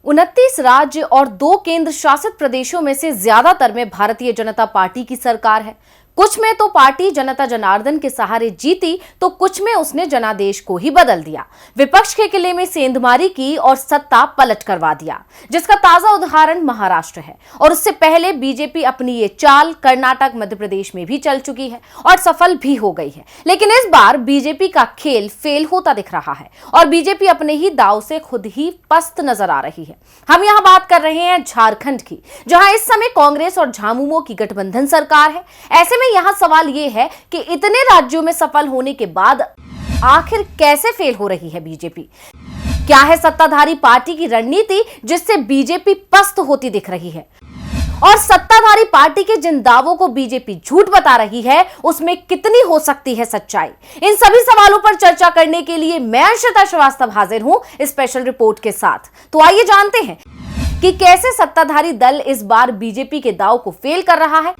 29 राज्य और 2 केंद्र शासित प्रदेशों में से ज्यादातर में भारतीय जनता पार्टी की सरकार है। कुछ में तो पार्टी जनता जनार्दन के सहारे जीती, तो कुछ में उसने जनादेश को ही बदल दिया, विपक्ष के किले में सेंधमारी की और सत्ता पलट करवा दिया, जिसका ताजा उदाहरण महाराष्ट्र है। और उससे पहले बीजेपी अपनी ये चाल कर्नाटक, मध्य प्रदेश में भी चल चुकी है और सफल भी हो गई है। लेकिन इस बार बीजेपी का खेल फेल होता दिख रहा है और बीजेपी अपने ही दांव से खुद ही पस्त नजर आ रही है। हम यहाँ बात कर रहे हैं झारखंड की, जहां इस समय कांग्रेस और झामुमो की गठबंधन सरकार है। ऐसे में यहाँ सवाल ये है कि इतने राज्यों में सफल होने के बाद आखिर कैसे फेल हो रही है बीजेपी? क्या है सत्ताधारी पार्टी की रणनीति जिससे बीजेपी पस्त होती दिख रही है? और सत्ताधारी पार्टी के जिन दावों को बीजेपी झूठ बता रही है, उसमें कितनी हो सकती है सच्चाई? इन सभी सवालों पर चर्चा करने के लिए मैं अर्शिता श्रीवास्तव हाजिर हूं स्पेशल रिपोर्ट के साथ। तो आइए जानते हैं कि कैसे सत्ताधारी दल इस बार बीजेपी के दाव को फेल कर रहा है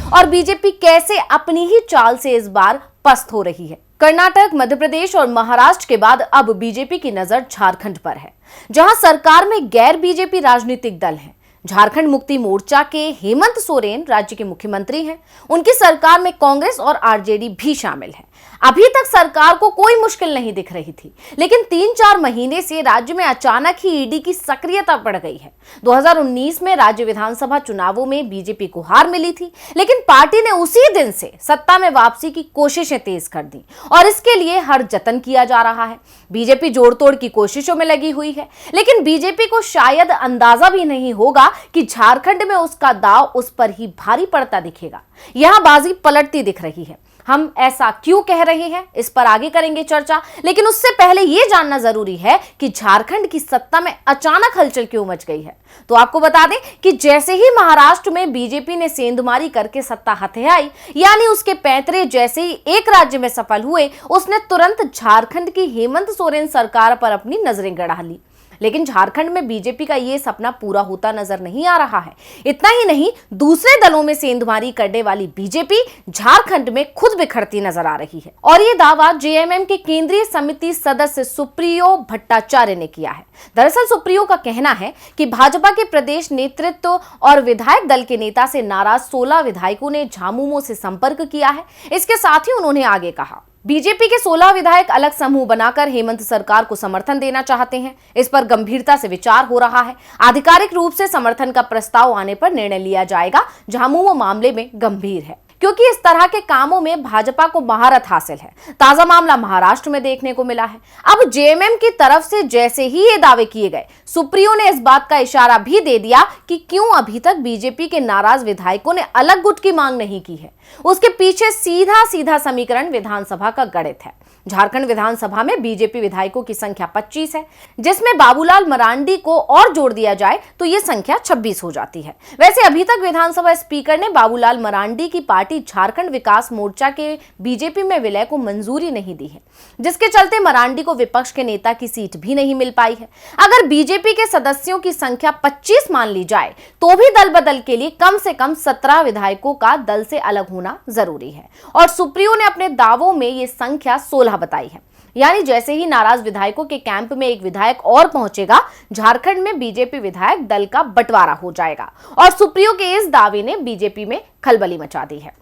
और बीजेपी कैसे अपनी ही चाल से इस बार पस्त हो रही है। कर्नाटक, मध्य प्रदेश और महाराष्ट्र के बाद अब बीजेपी की नजर झारखंड पर है, जहां सरकार में गैर बीजेपी राजनीतिक दल हैं। झारखंड मुक्ति मोर्चा के हेमंत सोरेन राज्य के मुख्यमंत्री हैं। उनकी सरकार में कांग्रेस और आरजेडी भी शामिल है। अभी तक सरकार को कोई मुश्किल नहीं दिख रही थी, लेकिन 3-4 महीने से राज्य में अचानक ही ईडी की सक्रियता बढ़ गई है। 2019 में राज्य विधानसभा चुनावों में बीजेपी को हार मिली थी, लेकिन पार्टी ने उसी दिन से सत्ता में वापसी की कोशिशें तेज कर दी और इसके लिए हर जतन किया जा रहा है। बीजेपी जोड़तोड़ की कोशिशों में लगी हुई है, लेकिन बीजेपी को शायद अंदाजा भी नहीं होगा कि झारखंड में उसका दाव उस पर ही भारी पड़ता दिखेगा। यहां बाजी पलटती दिख रही है। हम ऐसा क्यों कह रहे हैं, इस पर आगे करेंगे चर्चा, लेकिन उससे पहले यह जानना जरूरी है कि झारखंड की सत्ता में अचानक हलचल क्यों मच गई है। तो आपको बता दें कि जैसे ही महाराष्ट्र में बीजेपी ने सेंधमारी करके सत्ता हथियाई, यानी उसके पैंतरे जैसे ही एक राज्य में सफल हुए, उसने तुरंत झारखंड की हेमंत सोरेन सरकार पर अपनी नजरें गड़ा ली। लेकिन झारखंड में बीजेपी का ये सपना पूरा होता नजर नहीं आ रहा है। इतना ही नहीं, दूसरे दलों में सेंधमारी करने वाली बीजेपी झारखंड में खुद बिखरती नजर आ रही है। और ये दावा जेएमएम के केंद्रीय समिति सदस्य सुप्रियो भट्टाचार्य ने किया है। दरअसल सुप्रियो का कहना है कि भाजपा के प्रदेश नेतृत्व और विधायक दल के नेता से नाराज 16 विधायकों ने झामुमो से संपर्क किया है। इसके साथ ही उन्होंने आगे कहा, बीजेपी के 16 विधायक अलग समूह बनाकर हेमंत सरकार को समर्थन देना चाहते हैं। इस पर गंभीरता से विचार हो रहा है। आधिकारिक रूप से समर्थन का प्रस्ताव आने पर निर्णय लिया जाएगा। झामुमो मामले में गंभीर है, क्योंकि इस तरह के कामों में भाजपा को महारत हासिल है। ताजा मामला महाराष्ट्र में देखने को मिला है। अब जेएमएम की तरफ से जैसे ही ये दावे किए गए, सुप्रियो ने इस बात का इशारा भी दे दिया कि क्यों अभी तक बीजेपी के नाराज विधायकों ने अलग गुट की मांग नहीं की है। उसके पीछे सीधा सीधा समीकरण विधानसभा का गणित है। झारखंड विधानसभा में बीजेपी विधायकों की संख्या 25 है, जिसमें बाबूलाल मरांडी को और जोड़ दिया जाए तो यह संख्या 26 हो जाती है। वैसे अभी तक विधानसभा स्पीकर ने बाबूलाल मरांडी की पार्टी झारखंड विकास मोर्चा के बीजेपी में विलय को मंजूरी नहीं दी है, जिसके चलते मरांडी को विपक्ष के नेता की सीट भी नहीं मिल पाई है। अगर बीजेपी के सदस्यों की संख्या 25 मान ली जाए, तो भी दल बदल के लिए कम से कम 17 विधायकों का दल से अलग होना जरूरी है। और सुप्रियो ने अपने दावों में ये संख्या 16 बताई है। यानी जैसे ही नाराज विधायकों के कैंप में एक विधायक और पहुंचेगा, झारखंड में बीजेपी विधायक दल का बंटवारा हो जाएगा। और सुप्रियो के इस दावे ने बीजेपी में खलबली मचा दी है,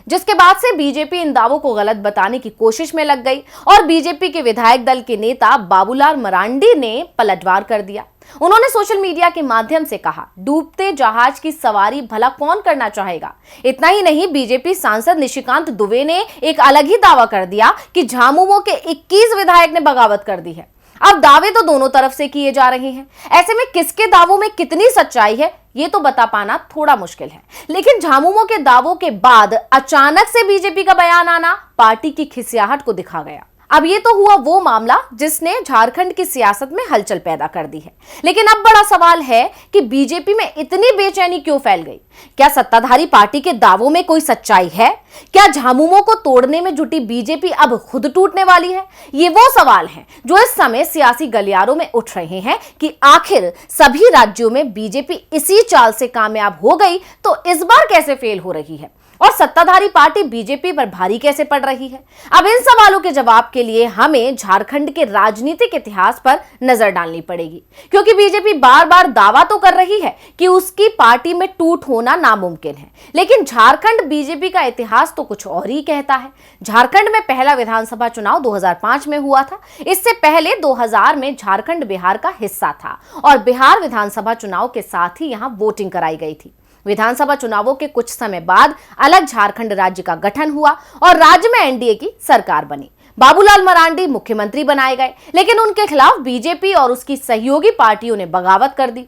जिसके बाद से बीजेपी इन दावों को गलत बताने की कोशिश में लग गई और बीजेपी के विधायक दल के नेता बाबूलाल मरांडी ने पलटवार कर दिया। उन्होंने सोशल मीडिया के माध्यम से कहा, डूबते जहाज की सवारी भला कौन करना चाहेगा। इतना ही नहीं, बीजेपी सांसद निशिकांत दुबे ने एक अलग ही दावा कर दिया कि झामुमो के 21 विधायक ने बगावत कर दी है। अब दावे तो दोनों तरफ से किए जा रहे हैं। ऐसे में किसके दावों में कितनी सच्चाई है, ये तो बता पाना थोड़ा मुश्किल है। लेकिन झामुमो के दावों के बाद अचानक से बीजेपी का बयान आना पार्टी की खिसियाहट को दिखा गया। अब ये तो हुआ वो मामला जिसने झारखंड की सियासत में हलचल पैदा कर दी है। लेकिन अब बड़ा सवाल है कि बीजेपी में इतनी बेचैनी क्यों फैल गई? क्या सत्ताधारी पार्टी के दावों में कोई सच्चाई है? क्या झामुमो को तोड़ने में जुटी बीजेपी अब खुद टूटने वाली है? ये वो सवाल हैं जो इस समय सियासी गलियारों में उठ रहे हैं कि आखिर सभी राज्यों में बीजेपी इसी चाल से कामयाब हो गई तो इस बार कैसे फेल हो रही है। और सत्ताधारी पार्टी बीजेपी पर भारी कैसे पड़ रही है? अब इन सवालों के जवाब के लिए हमें झारखंड के राजनीतिक इतिहास पर नजर डालनी पड़ेगी, क्योंकि बीजेपी बार बार दावा तो कर रही है कि उसकी पार्टी में टूट होना नामुमकिन है, लेकिन झारखंड बीजेपी का इतिहास तो कुछ और ही कहता है। झारखंड में पहला विधानसभा चुनाव 2005 में हुआ था। इससे पहले 2000 में झारखंड बिहार का हिस्सा था और बिहार विधानसभा चुनाव के साथ ही यहां वोटिंग कराई गई थी। विधानसभा चुनावों के कुछ समय बाद अलग झारखंड राज्य का गठन हुआ और राज्य में एनडीए की सरकार बनी। बाबूलाल मरांडी मुख्यमंत्री बनाए गए, लेकिन उनके खिलाफ बीजेपी और उसकी सहयोगी पार्टियों ने बगावत कर दी,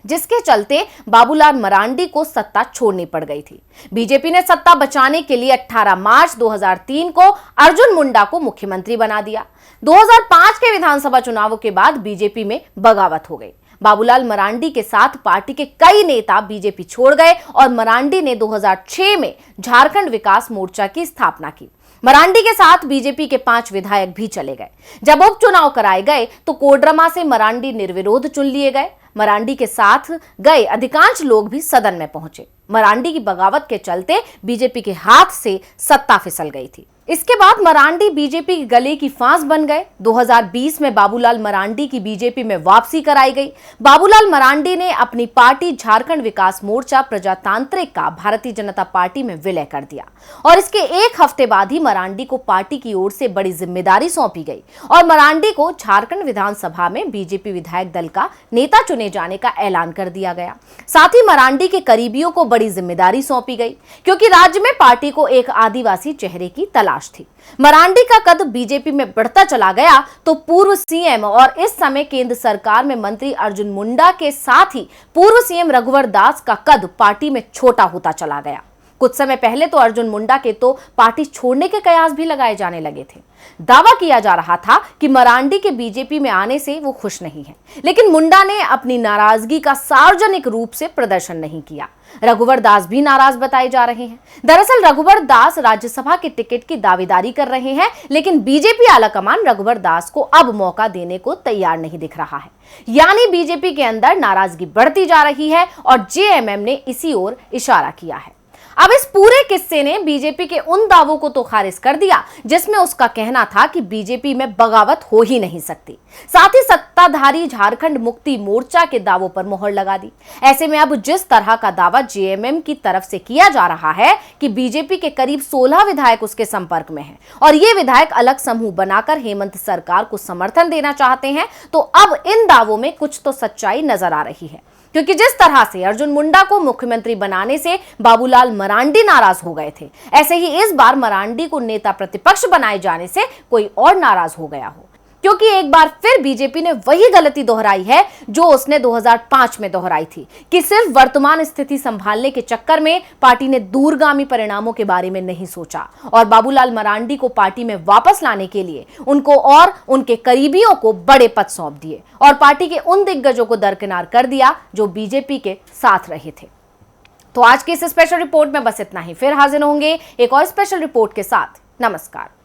जिसके चलते बाबूलाल मरांडी को सत्ता छोड़नी पड़ गई थी। बीजेपी ने सत्ता बचाने के लिए 18 मार्च 2003 को अर्जुन मुंडा को मुख्यमंत्री बना दिया। 2005 के विधानसभा चुनावों के बाद बीजेपी में बगावत हो गई। बाबूलाल मरांडी के साथ पार्टी के कई नेता बीजेपी छोड़ गए और मरांडी ने 2006 में झारखंड विकास मोर्चा की स्थापना की। मरांडी के साथ बीजेपी के 5 विधायक भी चले गए। जब उपचुनाव कराए गए तो कोडरमा से मरांडी निर्विरोध चुन लिए गए। मरांडी के साथ गए अधिकांश लोग भी सदन में पहुंचे। मरांडी की बगावत के चलते बीजेपी के हाथ से सत्ता फिसल गई थी। इसके बाद मरांडी बीजेपी के गले की फांस बन गए। 2020 में बाबूलाल मरांडी की बीजेपी में वापसी कराई गई। बाबूलाल मरांडी ने अपनी पार्टी झारखंड विकास मोर्चा प्रजातांत्रिक का भारतीय जनता पार्टी में विलय कर दिया और इसके एक हफ्ते बाद ही मरांडी को पार्टी की ओर से बड़ी जिम्मेदारी सौंपी गई और मरांडी को झारखंड विधानसभा में बीजेपी विधायक दल का नेता चुने जाने का ऐलान कर दिया गया। साथ ही मरांडी के करीबियों को बड़ी जिम्मेदारी सौंपी गई, क्योंकि राज्य में पार्टी को एक आदिवासी चेहरे की तलाश थी। मरांडी का कद बीजेपी में बढ़ता चला गया तो पूर्व सीएम और इस समय केंद्र सरकार में मंत्री अर्जुन मुंडा के साथ ही पूर्व सीएम रघुवर दास का कद पार्टी में छोटा होता चला गया। कुछ समय पहले तो अर्जुन मुंडा के तो पार्टी छोड़ने के कयास भी लगाए जाने लगे थे। दावा किया जा रहा था कि मरांडी के बीजेपी में आने से वो खुश नहीं है, लेकिन मुंडा ने अपनी नाराजगी का सार्वजनिक रूप से प्रदर्शन नहीं किया। रघुवर दास भी नाराज बताए जा रहे हैं। दरअसल रघुवर दास राज्यसभा के टिकट की दावेदारी कर रहे हैं, लेकिन बीजेपी आलाकमान रघुवर दास को अब मौका देने को तैयार नहीं दिख रहा है। यानी बीजेपी के अंदर नाराजगी बढ़ती जा रही है और जेएमएम ने इसी ओर इशारा किया है। अब इस पूरे किस्से ने बीजेपी के उन दावों को तो खारिज कर दिया जिसमें उसका कहना था कि बीजेपी में बगावत हो ही नहीं सकती। साथ ही सत्ताधारी झारखंड मुक्ति मोर्चा के दावों पर मोहर लगा दी। ऐसे में अब जिस तरह का दावा जेएमएम की तरफ से किया जा रहा है कि बीजेपी के करीब 16 विधायक उसके संपर्क में हैं और ये विधायक अलग समूह बनाकर हेमंत सरकार को समर्थन देना चाहते हैं, तो अब इन दावों में कुछ तो सच्चाई नजर आ रही है, क्योंकि जिस तरह से अर्जुन मुंडा को मुख्यमंत्री बनाने से बाबूलाल मरांडी नाराज हो गए थे, ऐसे ही इस बार मरांडी को नेता प्रतिपक्ष बनाए जाने से कोई और नाराज हो गया हो, क्योंकि एक बार फिर बीजेपी ने वही गलती दोहराई है जो उसने 2005 में दोहराई थी कि सिर्फ वर्तमान स्थिति संभालने के चक्कर में पार्टी ने दूरगामी परिणामों के बारे में नहीं सोचा और बाबूलाल मरांडी को पार्टी में वापस लाने के लिए उनको और उनके करीबियों को बड़े पद सौंप दिए और पार्टी के उन दिग्गजों को दरकिनार कर दिया जो बीजेपी के साथ रहे थे। तो आज की इस स्पेशल रिपोर्ट में बस इतना ही। फिर हाजिर होंगे एक और स्पेशल रिपोर्ट के साथ। नमस्कार।